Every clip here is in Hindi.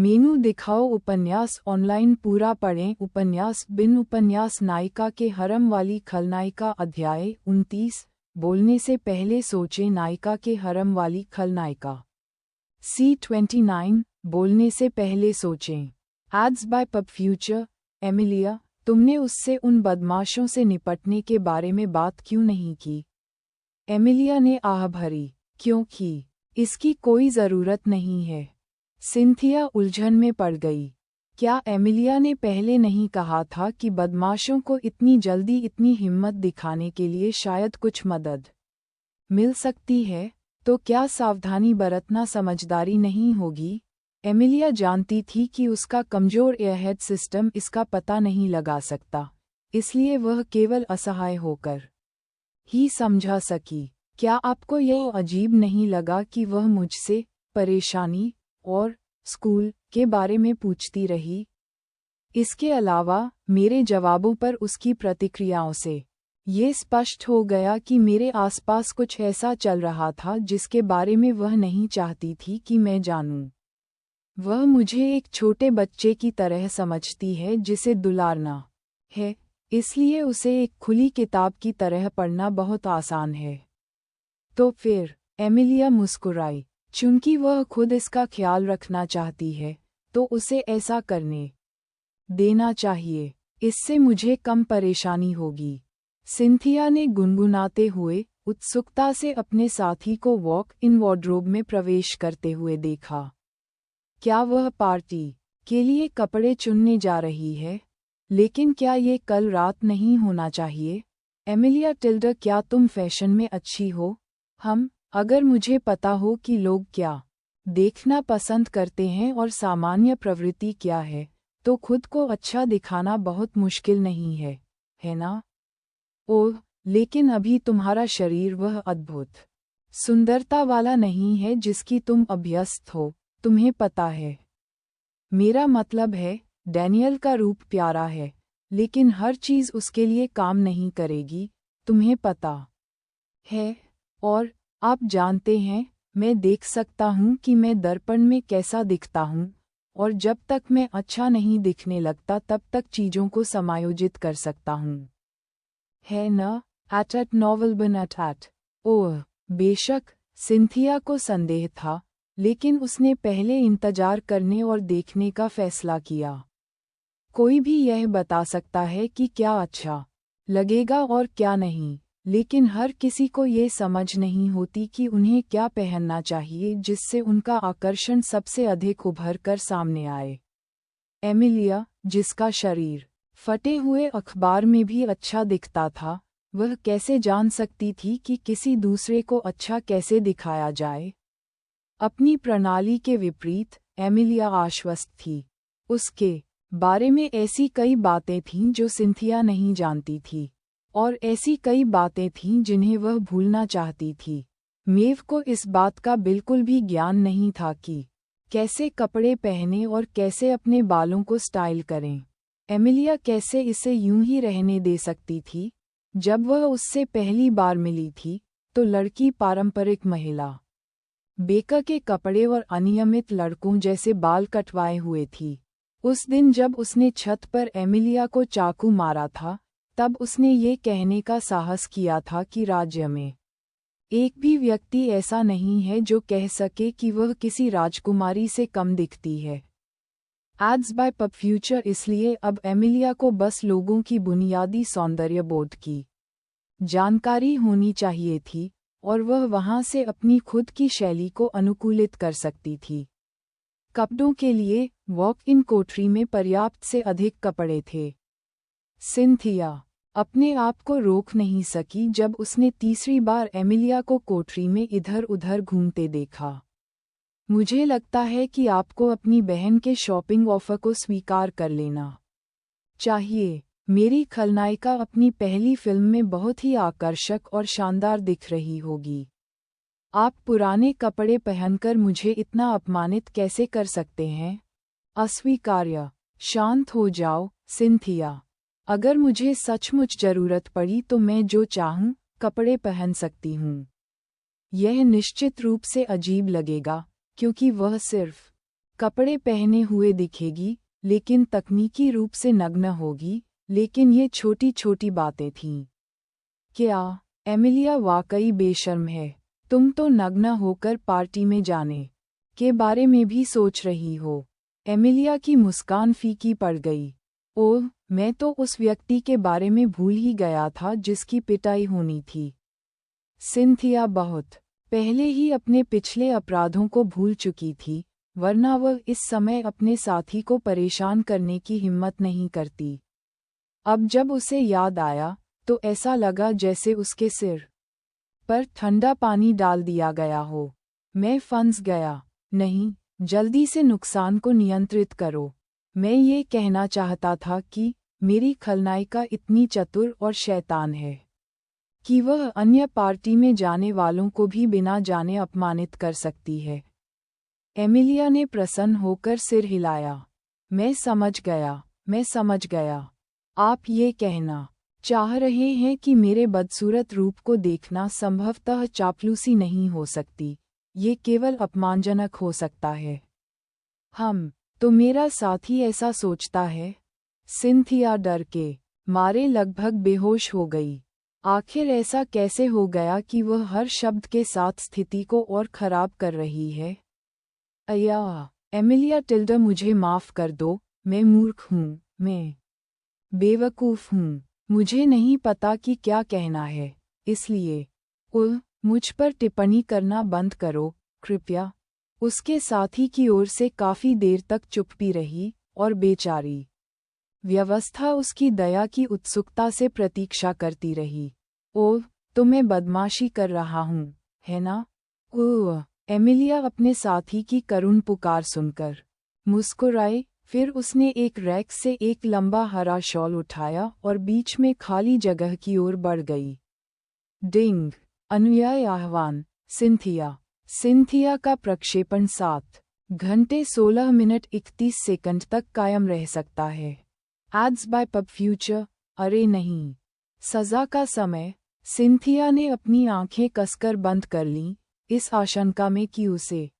मेनू दिखाओ उपन्यास ऑनलाइन पूरा पढ़ें उपन्यास बिन उपन्यास नायिका के हरम वाली खलनायिका अध्याय 29 बोलने से पहले सोचें नायिका के हरम वाली खलनायिका C29 बोलने से पहले सोचें। Ads by pub future. Emilia, तुमने उससे उन बदमाशों से निपटने के बारे में बात क्यों नहीं की? एमिलिया ने आह भरी। क्योंकि इसकी कोई ज़रूरत नहीं है। सिंथिया उलझन में पड़ गई। क्या एमिलिया ने पहले नहीं कहा था कि बदमाशों को इतनी जल्दी इतनी हिम्मत दिखाने के लिए शायद कुछ मदद मिल सकती है? तो क्या सावधानी बरतना समझदारी नहीं होगी? एमिलिया जानती थी कि उसका कमज़ोर एयरहेड सिस्टम इसका पता नहीं लगा सकता, इसलिए वह केवल असहाय होकर ही समझा सकी। क्या आपको यह अजीब नहीं लगा कि वह मुझसे परेशानी और स्कूल के बारे में पूछती रही? इसके अलावा मेरे जवाबों पर उसकी प्रतिक्रियाओं से ये स्पष्ट हो गया कि मेरे आसपास कुछ ऐसा चल रहा था जिसके बारे में वह नहीं चाहती थी कि मैं जानूं। वह मुझे एक छोटे बच्चे की तरह समझती है जिसे दुलारना है, इसलिए उसे एक खुली किताब की तरह पढ़ना बहुत आसान है। तो फिर? एमिलिया मुस्कुराई। चूंकि वह खुद इसका ख्याल रखना चाहती है, तो उसे ऐसा करने देना चाहिए। इससे मुझे कम परेशानी होगी। सिंथिया ने गुनगुनाते हुए उत्सुकता से अपने साथी को वॉक इन वार्डरोब में प्रवेश करते हुए देखा। क्या वह पार्टी के लिए कपड़े चुनने जा रही है? लेकिन क्या ये कल रात नहीं होना चाहिए? एमिलिया टिल्डर, क्या तुम फैशन में अच्छी हो? अगर मुझे पता हो कि लोग क्या देखना पसंद करते हैं और सामान्य प्रवृत्ति क्या है, तो खुद को अच्छा दिखाना बहुत मुश्किल नहीं है, है ना? ओह, लेकिन अभी तुम्हारा शरीर वह अद्भुत सुंदरता वाला नहीं है जिसकी तुम अभ्यस्त हो, तुम्हें पता है। मेरा मतलब है, डैनियल का रूप प्यारा है, लेकिन हर चीज़ उसके लिए काम नहीं करेगी, तुम्हें पता है। और आप जानते हैं, मैं देख सकता हूँ कि मैं दर्पण में कैसा दिखता हूँ, और जब तक मैं अच्छा नहीं दिखने लगता तब तक चीज़ों को समायोजित कर सकता हूँ, है न? एट नॉवल बन एट। ओह बेशक, सिंथिया को संदेह था, लेकिन उसने पहले इंतजार करने और देखने का फैसला किया। कोई भी यह बता सकता है कि क्या अच्छा लगेगा और क्या नहीं, लेकिन हर किसी को ये समझ नहीं होती कि उन्हें क्या पहनना चाहिए जिससे उनका आकर्षण सबसे अधिक उभर कर सामने आए। एमिलिया, जिसका शरीर फटे हुए अखबार में भी अच्छा दिखता था, वह कैसे जान सकती थी कि किसी दूसरे को अच्छा कैसे दिखाया जाए? अपनी प्रणाली के विपरीत, एमिलिया आश्वस्त थी। उसके बारे में ऐसी कई बातें थीं जो सिंथिया नहीं जानती थी, और ऐसी कई बातें थीं जिन्हें वह भूलना चाहती थी। मेव को इस बात का बिल्कुल भी ज्ञान नहीं था कि कैसे कपड़े पहने और कैसे अपने बालों को स्टाइल करें। एमिलिया कैसे इसे यूं ही रहने दे सकती थी? जब वह उससे पहली बार मिली थी, तो लड़की पारंपरिक महिला बेकर के कपड़े और अनियमित लड़कों जैसे बाल कटवाए हुए थी। उस दिन जब उसने छत पर एमिलिया को चाकू मारा था, तब उसने ये कहने का साहस किया था कि राज्य में एक भी व्यक्ति ऐसा नहीं है जो कह सके कि वह किसी राजकुमारी से कम दिखती है। Ads by pub future. इसलिए अब एमिलिया को बस लोगों की बुनियादी सौंदर्य बोध की जानकारी होनी चाहिए थी, और वह वहां से अपनी खुद की शैली को अनुकूलित कर सकती थी। कपड़ों के लिए वॉक इन कोठरी में पर्याप्त से अधिक कपड़े थे। सिंथिया अपने आप को रोक नहीं सकी जब उसने तीसरी बार एमिलिया को कोठरी में इधर उधर घूमते देखा। मुझे लगता है कि आपको अपनी बहन के शॉपिंग ऑफर को स्वीकार कर लेना चाहिए। मेरी खलनायिका अपनी पहली फिल्म में बहुत ही आकर्षक और शानदार दिख रही होगी। आप पुराने कपड़े पहनकर मुझे इतना अपमानित कैसे कर सकते हैं? अस्वीकार्य। शांत हो जाओ, सिंथिया। अगर मुझे सचमुच जरूरत पड़ी तो मैं जो चाहूं कपड़े पहन सकती हूँ। यह निश्चित रूप से अजीब लगेगा, क्योंकि वह सिर्फ कपड़े पहने हुए दिखेगी, लेकिन तकनीकी रूप से नग्न होगी, लेकिन ये छोटी छोटी बातें थीं। क्या एमिलिया वाकई बेशर्म है? तुम तो नग्न होकर पार्टी में जाने के बारे में भी सोच रही हो। एमिलिया की मुस्कान फीकी पड़ गई। ओह, मैं तो उस व्यक्ति के बारे में भूल ही गया था जिसकी पिटाई होनी थी। सिंथिया बहुत पहले ही अपने पिछले अपराधों को भूल चुकी थी, वरना वह इस समय अपने साथी को परेशान करने की हिम्मत नहीं करती। अब जब उसे याद आया, तो ऐसा लगा जैसे उसके सिर पर ठंडा पानी डाल दिया गया हो। मैं फंस गया। नहीं, जल्दी से नुकसान को नियंत्रित करो। मैं ये कहना चाहता था कि मेरी खलनायिका इतनी चतुर और शैतान है कि वह अन्य पार्टी में जाने वालों को भी बिना जाने अपमानित कर सकती है। एमिलिया ने प्रसन्न होकर सिर हिलाया। मैं समझ गया। आप ये कहना चाह रहे हैं कि मेरे बदसूरत रूप को देखना संभवतः चापलूसी नहीं हो सकती, ये केवल अपमानजनक हो सकता है। तो मेरा साथी ऐसा सोचता है? सिंथिया डर के मारे लगभग बेहोश हो गई। आखिर ऐसा कैसे हो गया कि वह हर शब्द के साथ स्थिति को और खराब कर रही है? अया एमिलिया टिल्डा, मुझे माफ कर दो, मैं मूर्ख हूँ, मैं बेवकूफ़ हूँ, मुझे नहीं पता कि क्या कहना है, इसलिए मुझ पर टिप्पणी करना बंद करो, कृपया। उसके साथी की ओर से काफ़ी देर तक चुप्पी रही, और बेचारी व्यवस्था उसकी दया की उत्सुकता से प्रतीक्षा करती रही। ओह, तो मैं बदमाशी कर रहा हूँ, है ना? ओह, एमिलिया अपने साथी की करुण पुकार सुनकर मुस्कुराई। फिर उसने एक रैक से एक लंबा हरा शॉल उठाया और बीच में खाली जगह की ओर बढ़ गई। डिंग, अनुयायी आह्वान। सिंथिया का प्रक्षेपण 7 घंटे 16 मिनट 31 सेकंड तक कायम रह सकता है। Ads by pub future. अरे नहीं, सजा का समय। सिंथिया ने अपनी आंखें कसकर बंद कर लीं, इस आशंका में कि उसे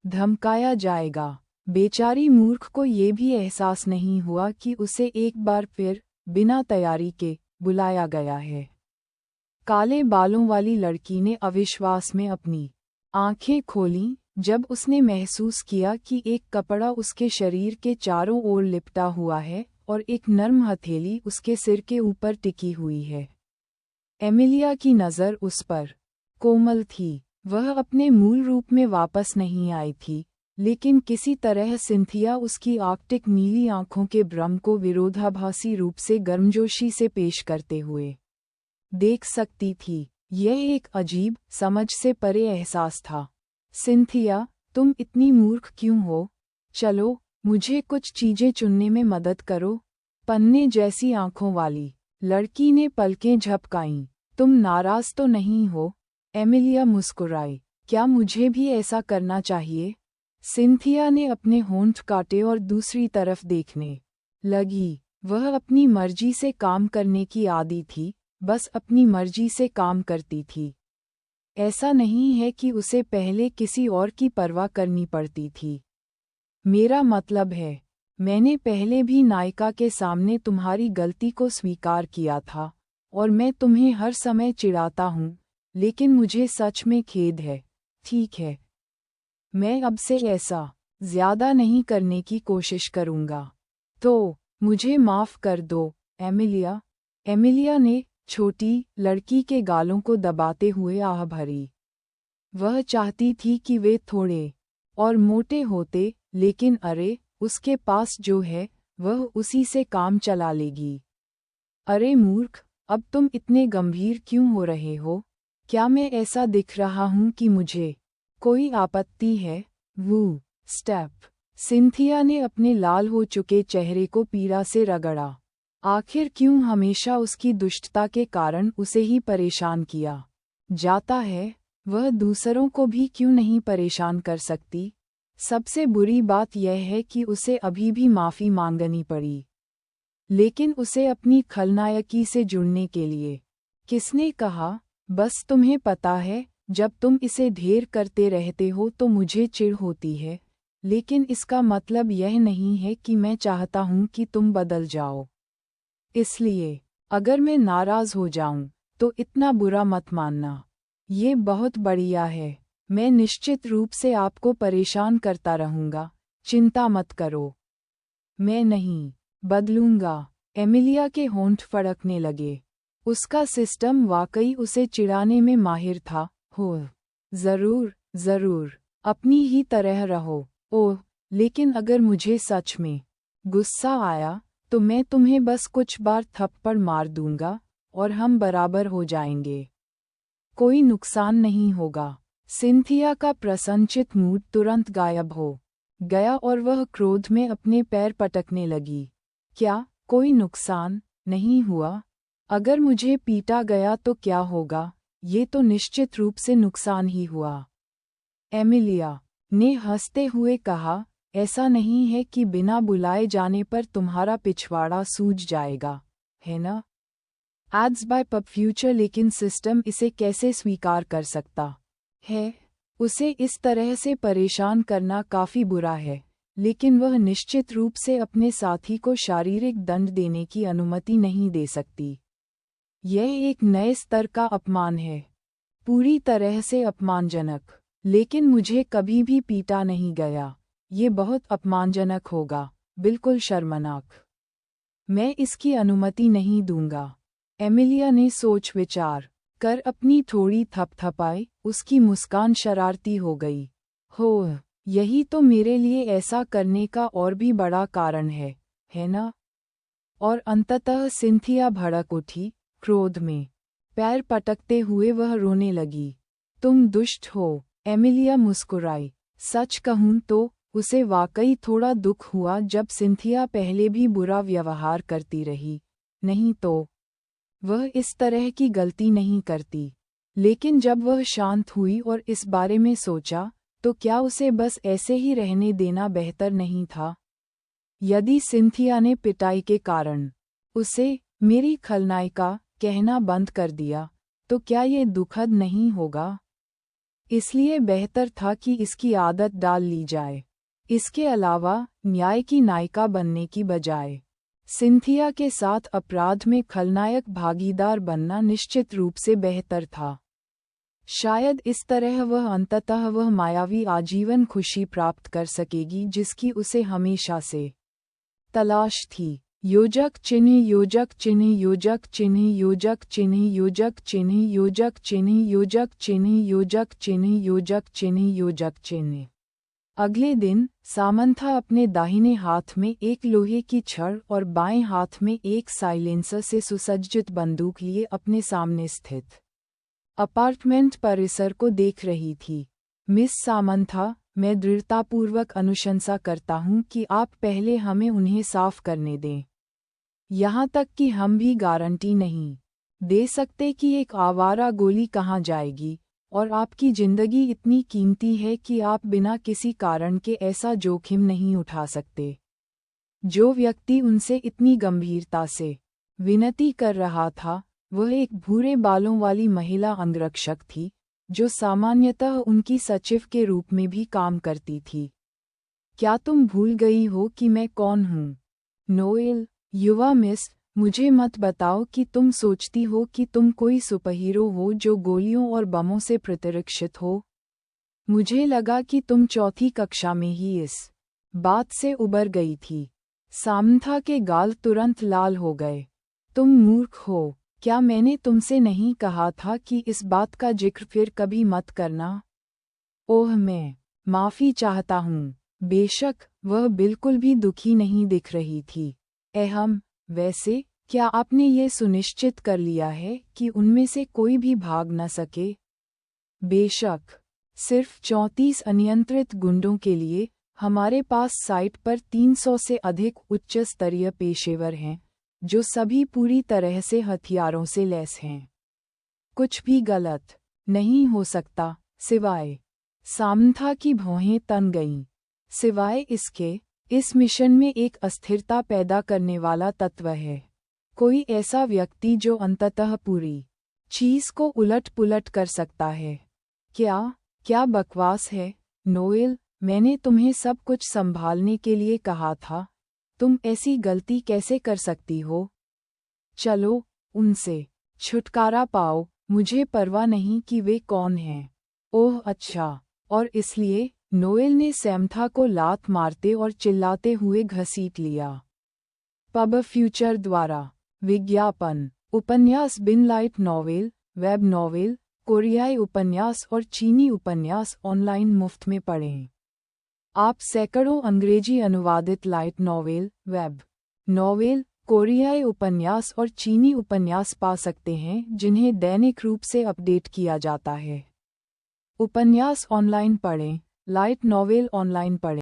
धमकाया जाएगा। बेचारी मूर्ख को ये भी एहसास नहीं हुआ कि उसे एक बार फिर, बिना तैयारी के, बुलाया गया है। काले बालों वाली लड़की ने अविश्वास में अपनी आंखें खोलीं, जब उसने महसूस किया कि एक कपड़ा उसके शरीर के चारों ओर लिपटा हुआ है और एक नर्म हथेली उसके सिर के ऊपर टिकी हुई है। एमिलिया की नज़र उस पर कोमल थी। वह अपने मूल रूप में वापस नहीं आई थी, लेकिन किसी तरह सिंथिया उसकी आर्कटिक नीली आंखों के भ्रम को विरोधाभासी रूप से गर्मजोशी से पेश करते हुए देख सकती थी। यह एक अजीब, समझ से परे एहसास था। सिंथिया, तुम इतनी मूर्ख क्यों हो? चलो, मुझे कुछ चीजें चुनने में मदद करो। पन्ने जैसी आंखों वाली लड़की ने पलकें झपकाईं। तुम नाराज तो नहीं हो? एमिलिया मुस्कुराई। क्या मुझे भी ऐसा करना चाहिए? सिंथिया ने अपने होंठ काटे और दूसरी तरफ देखने लगी। वह अपनी मर्जी से काम करने की आदी थी, बस अपनी मर्जी से काम करती थी। ऐसा नहीं है कि उसे पहले किसी और की परवाह करनी पड़ती थी। मेरा मतलब है, मैंने पहले भी नायिका के सामने तुम्हारी गलती को स्वीकार किया था, और मैं तुम्हें हर समय चिढ़ाता हूँ, लेकिन मुझे सच में खेद है। ठीक है, मैं अब से ऐसा ज्यादा नहीं करने की कोशिश करूँगा। तो मुझे माफ़ कर दो, एमिलिया। एमिलिया ने छोटी लड़की के गालों को दबाते हुए आह भरी। वह चाहती थी कि वे थोड़े और मोटे होते, लेकिन अरे, उसके पास जो है, वह उसी से काम चला लेगी। अरे मूर्ख, अब तुम इतने गंभीर क्यों हो रहे हो? क्या मैं ऐसा दिख रहा हूँ कि मुझे कोई आपत्ति है? वो स्टेप। सिंथिया ने अपने लाल हो चुके चेहरे को पीड़ा से रगड़ा। आखिर क्यों हमेशा उसकी दुष्टता के कारण उसे ही परेशान किया जाता है? वह दूसरों को भी क्यों नहीं परेशान कर सकती? सबसे बुरी बात यह है कि उसे अभी भी माफ़ी मांगनी पड़ी। लेकिन उसे अपनी खलनायकी से जुड़ने के लिए किसने कहा? बस तुम्हें पता है, जब तुम इसे ढेर करते रहते हो तो मुझे चिढ़ होती है, लेकिन इसका मतलब यह नहीं है कि मैं चाहता हूँ कि तुम बदल जाओ। इसलिए अगर मैं नाराज हो जाऊं तो इतना बुरा मत मानना। ये बहुत बढ़िया है। मैं निश्चित रूप से आपको परेशान करता रहूंगा, चिंता मत करो। मैं नहीं बदलूंगा। एमिलिया के होंठ फड़कने लगे। उसका सिस्टम वाकई उसे चिढ़ाने में माहिर था। हो, जरूर जरूर, अपनी ही तरह रहो। ओह, लेकिन अगर मुझे सच में गुस्सा आया तो मैं तुम्हें बस कुछ बार थप्पड़ मार दूंगा और हम बराबर हो जाएंगे। कोई नुकसान नहीं होगा। सिंथिया का प्रसन्नचित मूड तुरंत गायब हो गया और वह क्रोध में अपने पैर पटकने लगी। क्या कोई नुकसान नहीं हुआ? अगर मुझे पीटा गया तो क्या होगा? ये तो निश्चित रूप से नुकसान ही हुआ। एमिलिया ने हंसते हुए कहा, ऐसा नहीं है कि बिना बुलाए जाने पर तुम्हारा पिछवाड़ा सूज जाएगा, है ना? Ads by pub future. लेकिन सिस्टम इसे कैसे स्वीकार कर सकता है? उसे इस तरह से परेशान करना काफी बुरा है, लेकिन वह निश्चित रूप से अपने साथी को शारीरिक दंड देने की अनुमति नहीं दे सकती। यह एक नए स्तर का अपमान है, पूरी तरह से अपमानजनक। लेकिन मुझे कभी भी पीटा नहीं गया। ये बहुत अपमानजनक होगा, बिल्कुल शर्मनाक। मैं इसकी अनुमति नहीं दूंगा। एमिलिया ने सोच विचार कर अपनी थोड़ी थपथपाई। उसकी मुस्कान शरारती हो गई। हो, यही तो मेरे लिए ऐसा करने का और भी बड़ा कारण है ना? और अंततः सिंथिया भड़क उठी, क्रोध में पैर पटकते हुए वह रोने लगी। तुम दुष्ट हो, एमिलिया मुस्कुराई। सच कहूं तो उसे वाकई थोड़ा दुख हुआ जब सिंथिया पहले भी बुरा व्यवहार करती रही, नहीं तो वह इस तरह की गलती नहीं करती। लेकिन जब वह शांत हुई और इस बारे में सोचा, तो क्या उसे बस ऐसे ही रहने देना बेहतर नहीं था? यदि सिंथिया ने पिटाई के कारण उसे मेरी खलनायिका कहना बंद कर दिया, तो क्या ये दुखद नहीं होगा? इसलिए बेहतर था कि इसकी आदत डाल ली जाए। इसके अलावा न्याय की नायिका बनने की बजाय सिंथिया के साथ अपराध में खलनायक भागीदार बनना निश्चित रूप से बेहतर था। शायद इस तरह वह अंततः वह मायावी आजीवन खुशी प्राप्त कर सकेगी जिसकी उसे हमेशा से तलाश थी। योजक चिन्ह, योजक चिन्ह, योजक चिन्ह, योजक चिन्ह, योजक चिन्ह, योजक चिन्ह, योजक चिन्ह, योजक चिन्ह, योजक चिन्ह, योजक चिन्ह। अगले दिन सामंथा अपने दाहिने हाथ में एक लोहे की छड़ और बाएं हाथ में एक साइलेंसर से सुसज्जित बंदूक लिए अपने सामने स्थित अपार्टमेंट परिसर को देख रही थी। मिस सामंथा, मैं दृढ़तापूर्वक अनुशंसा करता हूं कि आप पहले हमें उन्हें साफ करने दें। यहाँ तक कि हम भी गारंटी नहीं दे सकते कि एक आवारा गोली कहाँ जाएगी, और आपकी जिंदगी इतनी कीमती है कि आप बिना किसी कारण के ऐसा जोखिम नहीं उठा सकते। जो व्यक्ति उनसे इतनी गंभीरता से विनती कर रहा था, वह एक भूरे बालों वाली महिला अंगरक्षक थी, जो सामान्यतः उनकी सचिव के रूप में भी काम करती थी। क्या तुम भूल गई हो कि मैं कौन हूँ? नोएल, युवा मिस, मुझे मत बताओ कि तुम सोचती हो कि तुम कोई सुपरहीरो हो जो गोलियों और बमों से प्रतिरक्षित हो। मुझे लगा कि तुम चौथी कक्षा में ही इस बात से उबर गई थी। सामंथा के गाल तुरंत लाल हो गए। तुम मूर्ख हो। क्या मैंने तुमसे नहीं कहा था कि इस बात का जिक्र फिर कभी मत करना? ओह, मैं माफ़ी चाहता हूँ। बेशक, वह बिल्कुल भी दुखी नहीं दिख रही थी। वैसे, क्या आपने ये सुनिश्चित कर लिया है कि उनमें से कोई भी भाग न सके? बेशक, सिर्फ 34 अनियंत्रित गुंडों के लिए हमारे पास साइट पर 300 से अधिक उच्च स्तरीय पेशेवर हैं, जो सभी पूरी तरह से हथियारों से लैस हैं। कुछ भी गलत नहीं हो सकता, सिवाय सामंथा की भौहें तन गईं। सिवाय इसके, इस मिशन में एक अस्थिरता पैदा करने वाला तत्व है। कोई ऐसा व्यक्ति जो अंततः पूरी चीज को उलट पुलट कर सकता है। क्या बकवास है, नोएल? मैंने तुम्हें सब कुछ संभालने के लिए कहा था, तुम ऐसी गलती कैसे कर सकती हो? चलो, उनसे छुटकारा पाओ, मुझे परवाह नहीं कि वे कौन हैं। ओह अच्छा, और इसलिए, नोएल ने सैमथा को लात मारते और चिल्लाते हुए घसीट लिया। पब फ्यूचर द्वारा विज्ञापन। उपन्यास बिन लाइट नॉवेल, वेब नॉवेल, कोरियाई उपन्यास और चीनी उपन्यास ऑनलाइन मुफ्त में पढ़ें। आप सैकड़ों अंग्रेजी अनुवादित लाइट नॉवेल, वेब नॉवेल, कोरियाई उपन्यास और चीनी उपन्यास पा सकते हैं जिन्हें दैनिक रूप से अपडेट किया जाता है। उपन्यास ऑनलाइन पढ़ें, लाइट नॉवेल ऑनलाइन पढ़ें।